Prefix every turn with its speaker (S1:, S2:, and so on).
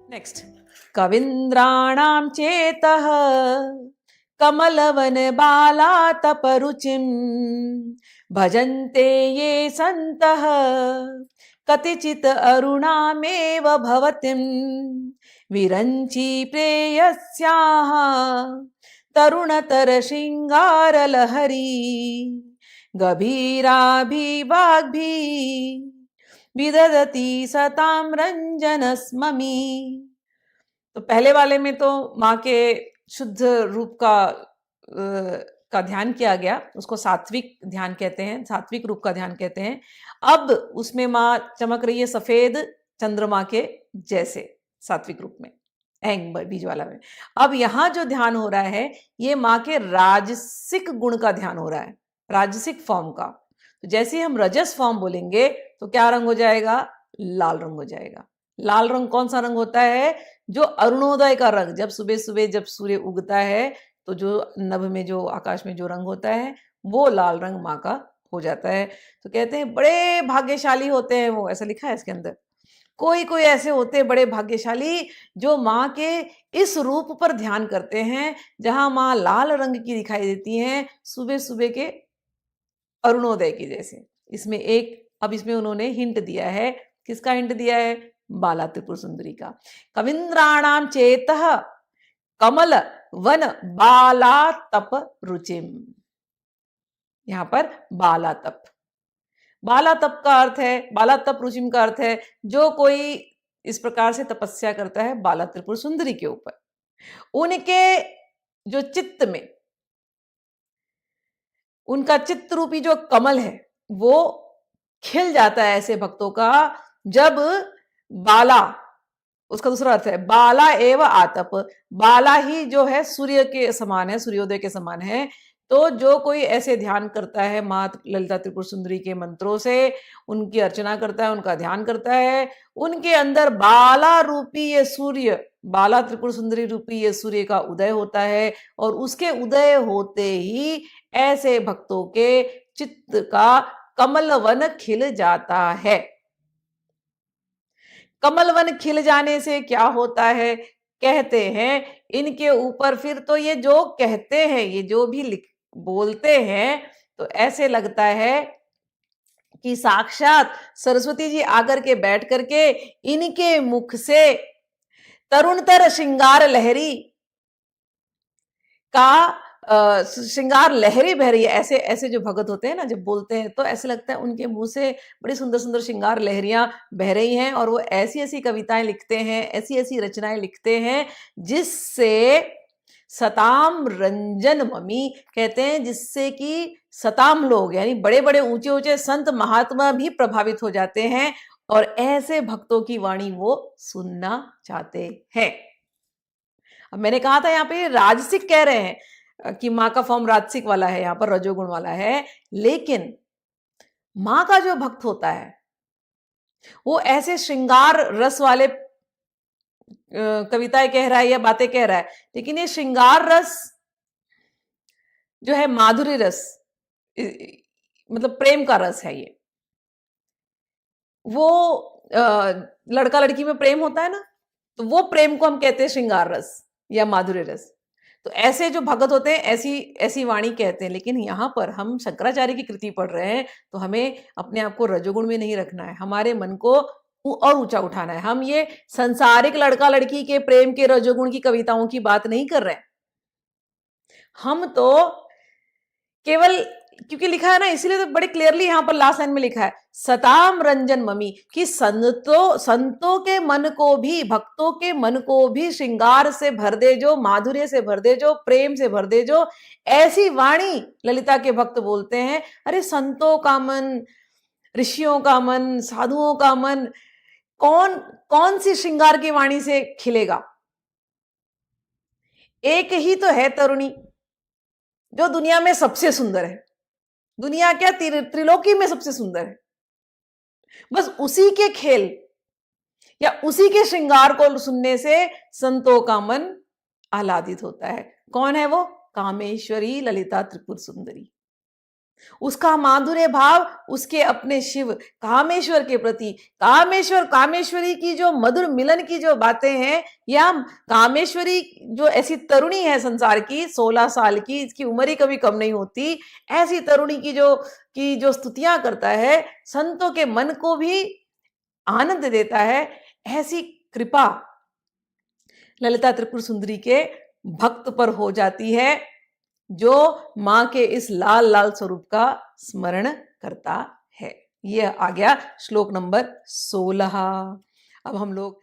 S1: Next, कविन्द्राणां चेतः कमलवन बालातपरुचिं भजन्ते ये सन्तः कतिचित् अरुणामेव भवतिं विरञ्ची प्रेयस्याः तरुणतर शृङ्गारलहरी गभीराभिवाग्भी विदधति सतां रंजनस्ममी। तो पहले वाले में तो माँ के शुद्ध रूप का ध्यान किया गया, उसको सात्विक ध्यान कहते हैं, सात्विक रूप का ध्यान कहते हैं। अब उसमें माँ चमक रही है सफेद चंद्रमा के जैसे सात्विक रूप में, ऐंग बीज वाला में। अब यहाँ जो ध्यान हो रहा है ये माँ के राजसिक गुण का ध्यान हो रहा है, राजसिक फॉर्म का। तो जैसे हम रजस फॉर्म बोलेंगे तो क्या रंग हो जाएगा? लाल रंग हो जाएगा। लाल रंग कौन सा रंग होता है? जो अरुणोदय का रंग, जब सुबह सुबह जब सूर्य उगता है तो जो नभ में जो आकाश में जो रंग होता है वो लाल रंग माँ का हो जाता है। तो कहते हैं बड़े भाग्यशाली होते हैं वो, ऐसा लिखा है इसके अंदर। कोई कोई ऐसे होते हैं बड़े भाग्यशाली जो माँ के इस रूप पर ध्यान करते हैं जहां माँ लाल रंग की दिखाई देती हैं सुबह सुबह के अरुणोदय की जैसे। इसमें अब इसमें उन्होंने हिंट दिया है। किसका हिंट दिया है? बाला त्रिपुर सुंदरी का। कविन्द्राणाम चेतः कमल वन बाला तप रुचिम। यहां पर बाला तप, बाला तप का अर्थ है, बाला तप रुचिम का अर्थ है जो कोई इस प्रकार से तपस्या करता है बाला त्रिपुर सुंदरी के ऊपर, उनके जो चित्त में, उनका चित्त रूपी जो कमल है वो खिल जाता है ऐसे भक्तों का जब बाला, उसका दूसरा अर्थ है बाला एव आतप, बाला ही जो है सूर्य के समान है, सूर्योदय के समान है। तो जो कोई ऐसे ध्यान करता है माँ ललिता त्रिपुर सुंदरी के मंत्रों से, उनकी अर्चना करता है, उनका ध्यान करता है, उनके अंदर बाला रूपी ये सूर्य, बाला त्रिपुर सुंदरी रूपी ये सूर्य का उदय होता है। और उसके उदय होते ही ऐसे भक्तों के चित्त का कमलवन खिल जाता है। कमलवन खिल जाने से क्या होता है? कहते हैं इनके ऊपर फिर तो ये जो कहते हैं, ये जो भी बोलते हैं, तो ऐसे लगता है कि साक्षात सरस्वती जी आकर के बैठ करके इनके मुख से तरुणतर श्रृंगार लहरी का श्रृंगार लहरी बह रही है। ऐसे ऐसे जो भगत होते हैं ना, जब बोलते हैं तो ऐसे लगता है उनके मुंह से बड़ी सुंदर सुंदर श्रृंगार लहरियां बह रही हैं और वो ऐसी ऐसी कविताएं लिखते हैं, ऐसी ऐसी रचनाएं लिखते हैं जिससे सताम रंजन ममी, कहते हैं जिससे कि सताम लोग यानी बड़े बड़े ऊंचे ऊंचे संत महात्मा भी प्रभावित हो जाते हैं और ऐसे भक्तों की वाणी वो सुनना चाहते हैं। अब मैंने कहा था यहाँ पे राजसिक कह रहे हैं कि माँ का फॉर्म राजसिक वाला है, यहाँ पर रजोगुण वाला है, लेकिन माँ का जो भक्त होता है वो ऐसे श्रृंगार रस वाले कविताएं कह रहा है या बातें कह रहा है, लेकिन ये श्रृंगार रस जो है माधुरी रस, मतलब प्रेम का रस है ये। वो लड़का लड़की में प्रेम होता है ना, तो वो प्रेम को हम कहते हैं श्रृंगार रस या माधुर्य रस। तो ऐसे जो भगत होते हैं ऐसी ऐसी वाणी कहते हैं। लेकिन यहाँ पर हम शंकराचार्य की कृति पढ़ रहे हैं तो हमें अपने आप को रजोगुण में नहीं रखना है, हमारे मन को और ऊंचा उठाना है। हम ये संसारिक लड़का लड़की के प्रेम के रजोगुण की कविताओं की बात नहीं कर रहे हैं। हम तो केवल, क्योंकि लिखा है ना, इसीलिए तो बड़े क्लियरली यहां पर लास्ट लाइन में लिखा है सताम रंजन ममी, कि संतों के मन को भी, भक्तों के मन को भी श्रृंगार से भर दे, जो माधुर्य से भर दे, जो प्रेम से भर दे, जो ऐसी वाणी ललिता के भक्त बोलते हैं। अरे संतों का मन, ऋषियों का मन, साधुओं का मन कौन कौन सी श्रृंगार की वाणी से खिलेगा? एक ही तो है तरुणी जो दुनिया में सबसे सुंदर है, दुनिया क्या त्रिलोकी में सबसे सुंदर है। बस उसी के खेल या उसी के श्रृंगार को सुनने से संतों का मन आह्लादित होता है। कौन है वो? कामेश्वरी ललिता त्रिपुर सुंदरी। उसका माधुर्य भाव उसके अपने शिव कामेश्वर के प्रति, कामेश्वर कामेश्वरी की जो मधुर मिलन की जो बातें हैं, या कामेश्वरी जो ऐसी तरुणी है संसार की 16 साल की, इसकी उम्र ही कभी कम नहीं होती, ऐसी तरुणी की जो स्तुतियां करता है, संतों के मन को भी आनंद देता है। ऐसी कृपा ललिता त्रिपुर सुंदरी के भक्त पर हो जाती है जो मां के इस लाल लाल स्वरूप का स्मरण करता है। यह आ गया श्लोक नंबर 16। अब हम लोग